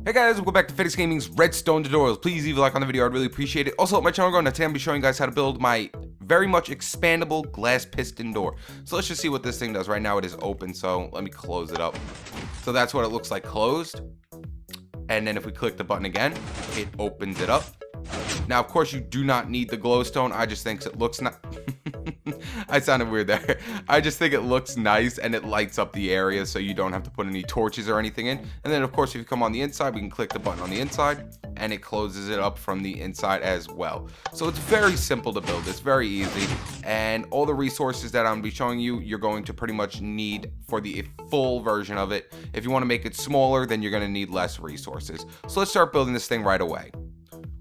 Hey guys, welcome back to Fitness Gaming's Redstone tutorials. Please leave a like on the video, I'd really appreciate it. Also, my channel growing, today I'm going to be showing you guys how to build my very much expandable glass piston door. So let's just see what this thing does. Right now it is open, so let me close it up. So that's what it looks like closed. And then if we click the button again, it opens it up. Now, of course, you do not need the glowstone. I just think it looks I sounded weird there. I just think it looks nice and it lights up the area so you don't have to put any torches or anything in. And then, of course, if you come on the inside, we can click the button on the inside and it closes it up from the inside as well. So it's very simple to build. It's very easy. And all the resources that I'm going to be showing you, you're going to pretty much need for the full version of it. If you want to make it smaller, then you're going to need less resources. So let's start building this thing right away.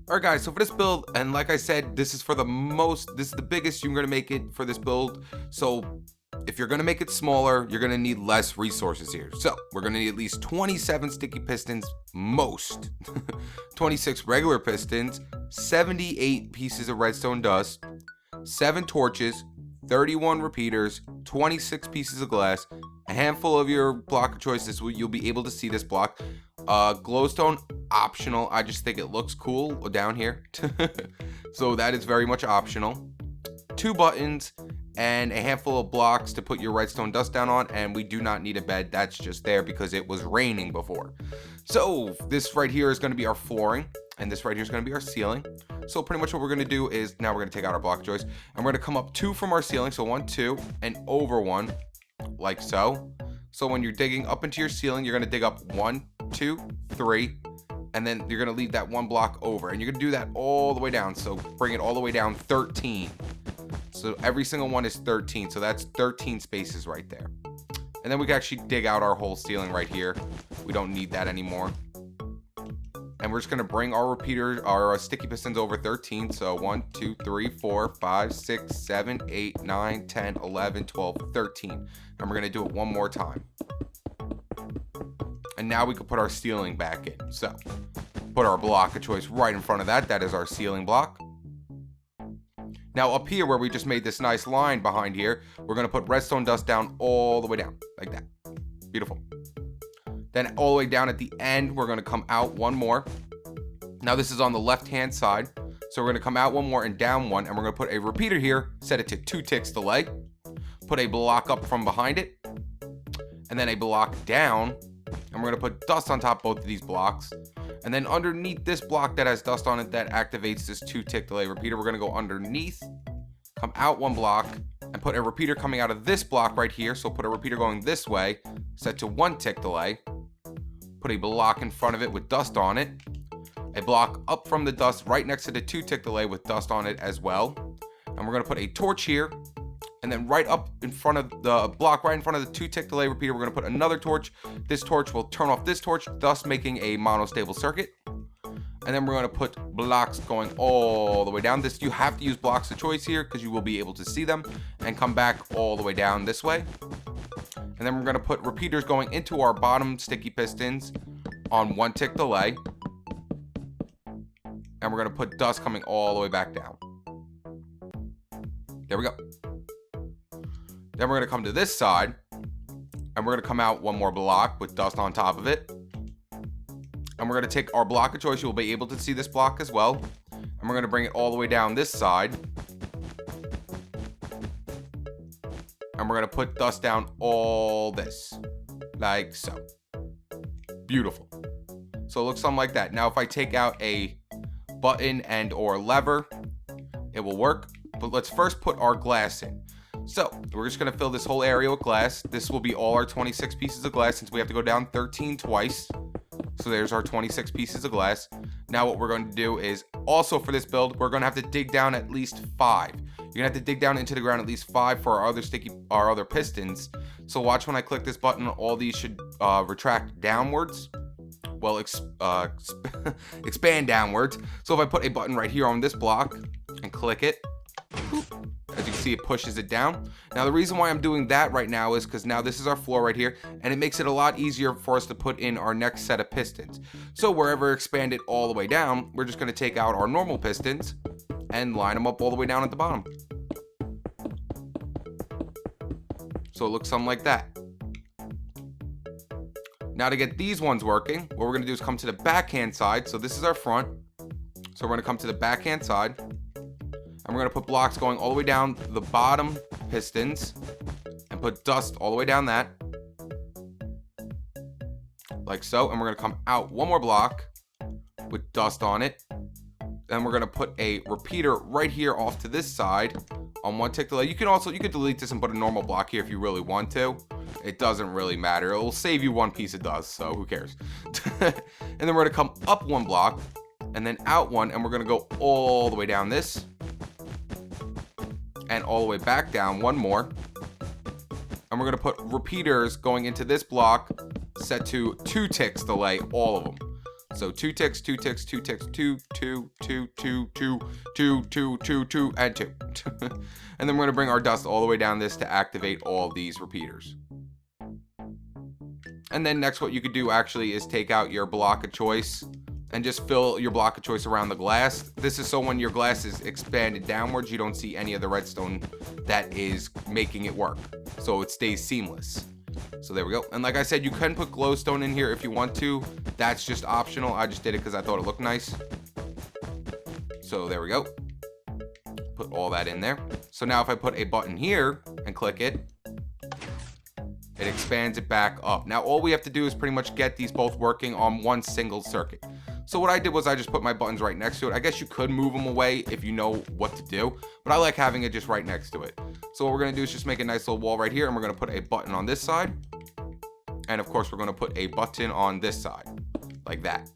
Alright guys, so for this build, and like I said, this is the biggest you're going to make it for this build. So if you're going to make it smaller, you're going to need less resources here. So we're going to need at least 27 sticky pistons, most 26 regular pistons, 78 pieces of redstone dust, 7 torches, 31 repeaters, 26 pieces of glass, a handful of your block of choice. You'll be able to see this block. Glowstone optional. I just think it looks cool down here. So that is very much optional. 2 buttons and a handful of blocks to put your redstone dust down on, and we do not need a bed. That's just there because it was raining before. So this right here is going to be our flooring, and this right here is going to be our ceiling. So pretty much what we're going to do is now we're going to take out our block of choice and we're going to come up 2 from our ceiling. So 1, 2, and over 1, like so. So when you're digging up into your ceiling, you're going to dig up 1, 2, 3, and then you're going to leave that 1 block over, and you're going to do that all the way down. So bring it all the way down 13. So every single one is 13. So that's 13 spaces right there. And then we can actually dig out our whole ceiling right here. We don't need that anymore. And we're just going to bring our repeater, our sticky pistons over 13. So 1, 2, 3, 4, 5, 6, 7, 8, 9, 10, 11, 12, 13. And we're going to do it one more time. And now we can put our ceiling back in. So put our block of choice right in front of that. That is our ceiling block. Now up here where we just made this nice line behind here, we're going to put redstone dust down all the way down like that. Beautiful. Then all the way down at the end, we're going to come out 1 more. Now this is on the left hand side. So we're going to come out 1 more and down 1. And we're going to put a repeater here, set it to 2 ticks delay. Put a block up from behind it. And then a block down. And we're going to put dust on top of both of these blocks. And then underneath this block that has dust on it that activates this 2 tick delay repeater, we're going to go underneath, come out 1 block, and put a repeater coming out of this block right here. So put a repeater going this way, set to 1 tick delay. Put a block in front of it with dust on it. A block up from the dust right next to the 2 tick delay with dust on it as well. And we're going to put a torch here. And then right up in front of the block, right in front of the 2 tick delay repeater, we're going to put another torch. This torch will turn off this torch, thus making a monostable circuit. And then we're going to put blocks going all the way down. This, you have to use blocks of choice here because you will be able to see them, and come back all the way down this way. And then we're going to put repeaters going into our bottom sticky pistons on 1 tick delay. And we're going to put dust coming all the way back down. There we go. Then we're going to come to this side, and we're going to come out 1 more block with dust on top of it. And we're going to take our block of choice. You'll be able to see this block as well. And we're going to bring it all the way down this side. And we're going to put dust down all this, like so. Beautiful. So it looks something like that. Now if I take out a button and or lever, it will work. But let's first put our glass in. So we're just going to fill this whole area with glass. This will be all our 26 pieces of glass since we have to go down 13 twice. So there's our 26 pieces of glass. Now what we're going to do is also for this build, we're going to have to dig down at least 5. You're going to have to dig down into the ground at least 5 for our other pistons. So watch when I click this button, all these should retract downwards. Well, expand downwards. So if I put a button right here on this block and click it, as you can see, it pushes it down. Now the reason why I'm doing that right now is because now this is our floor right here, and it makes it a lot easier for us to put in our next set of pistons. So wherever expanded all the way down, we're just going to take out our normal pistons and line them up all the way down at the bottom. So it looks something like that. Now to get these ones working, what we're gonna do is come to the backhand side. So this is our front. So we're gonna come to the backhand side, and we're gonna put blocks going all the way down the bottom pistons, and put dust all the way down that, like so. And we're gonna come out one more block with dust on it. Then we're gonna put a repeater right here off to this side on one tick delay. You could delete this and put a normal block here if you really want to. It doesn't really matter. It will save you one piece of dust, so who cares? And then we're gonna come up one block and then out one, and we're gonna go all the way down this and all the way back down one more. And we're gonna put repeaters going into this block set to 2 ticks delay, all of them. So 2 ticks, 2 ticks, 2 ticks, 2, 2, 2, 2, 2, 2, 2, 2, 2, and 2. And then we're gonna bring our dust all the way down this to activate all these repeaters. And then next, what you could do actually is take out your block of choice and just fill your block of choice around the glass. This is so when your glass is expanded downwards, you don't see any of the redstone that is making it work. So it stays seamless. So there we go. And like I said, you can put glowstone in here if you want to. That's just optional. I just did it because I thought it looked nice. So there we go. Put all that in there. So now if I put a button here and click it, it expands it back up. Now all we have to do is pretty much get these both working on one single circuit. So what I did was I just put my buttons right next to it. I guess you could move them away if you know what to do, but I like having it just right next to it. So what we're gonna do is just make a nice little wall right here, and we're gonna put a button on this side. And of course we're gonna put a button on this side, like that.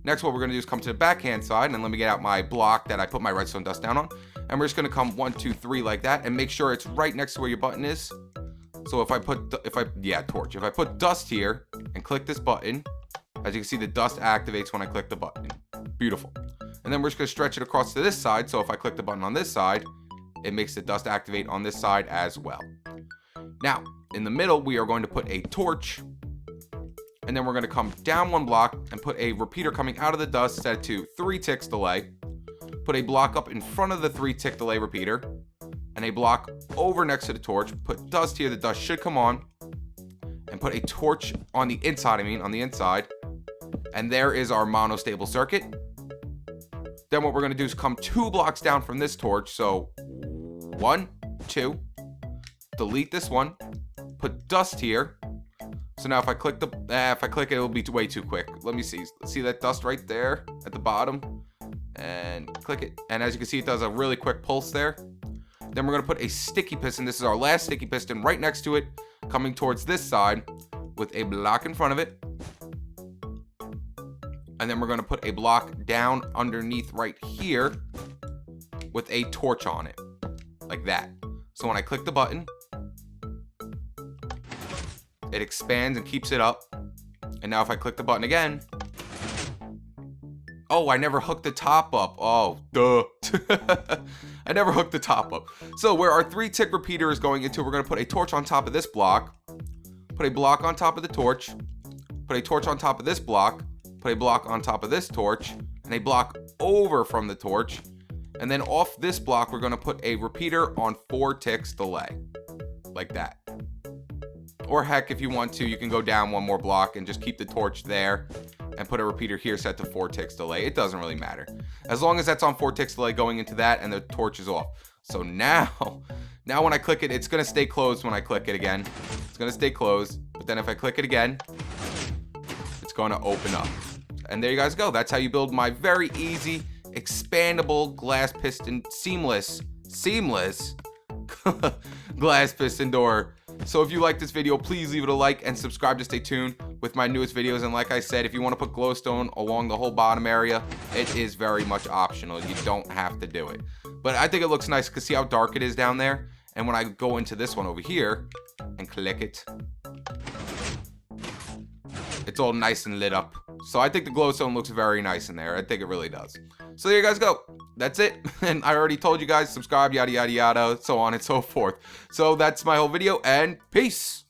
Next, what we're gonna do is come to the backhand side, and let me get out my block that I put my redstone dust down on. And we're just gonna come 1, 2, 3 like that, and make sure it's right next to where your button is. So if I put dust here and click this button, as you can see, the dust activates when I click the button. Beautiful. And then we're just gonna stretch it across to this side. So if I click the button on this side, it makes the dust activate on this side as well. Now, in the middle, we are going to put a torch, and then we're gonna come down one block and put a repeater coming out of the dust set to 3 ticks delay. Put a block up in front of the 3 tick delay repeater, and a block over next to the torch. Put dust here, the dust should come on, and put a torch on the inside, on the inside. And there is our monostable circuit. Then what we're gonna do is come 2 blocks down from this torch. So 1, 2, delete this one, put dust here. So now if I click it, it'll be way too quick. Let me see that dust right there at the bottom, and click it. And as you can see, it does a really quick pulse there. Then we're gonna put a sticky piston. This is our last sticky piston right next to it, coming towards this side with a block in front of it. And then we're gonna put a block down underneath right here with a torch on it, like that. So when I click the button, it expands and keeps it up. And now if I click the button again, oh, I never hooked the top up. Oh, duh. I never hooked the top up. So where our 3 tick repeater is going into, we're gonna put a torch on top of this block, put a block on top of the torch, put a torch on top of this block, put a block on top of this torch, and a block over from the torch. And then off this block, we're gonna put a repeater on 4 ticks delay, like that. Or heck, if you want to, you can go down one more block and just keep the torch there and put a repeater here set to 4 ticks delay. It doesn't really matter, as long as that's on 4 ticks delay going into that and the torch is off. So now when I click it, it's gonna stay closed. When I click it again, it's gonna stay closed, but then if I click it again, it's gonna open up. And there you guys go. That's how you build my very easy expandable glass piston seamless glass piston door. So if you like this video, please leave it a like and subscribe to stay tuned with my newest videos. And like I said, if you want to put glowstone along the whole bottom area, it is very much optional. You don't have to do it, but I think it looks nice because see how dark it is down there. And when I go into this one over here and click it, it's all nice and lit up. So I think the glowstone looks very nice in there. I think it really does. So there you guys go. That's it. And I already told you guys, subscribe, yada, yada, yada, so on and so forth. So that's my whole video, and peace.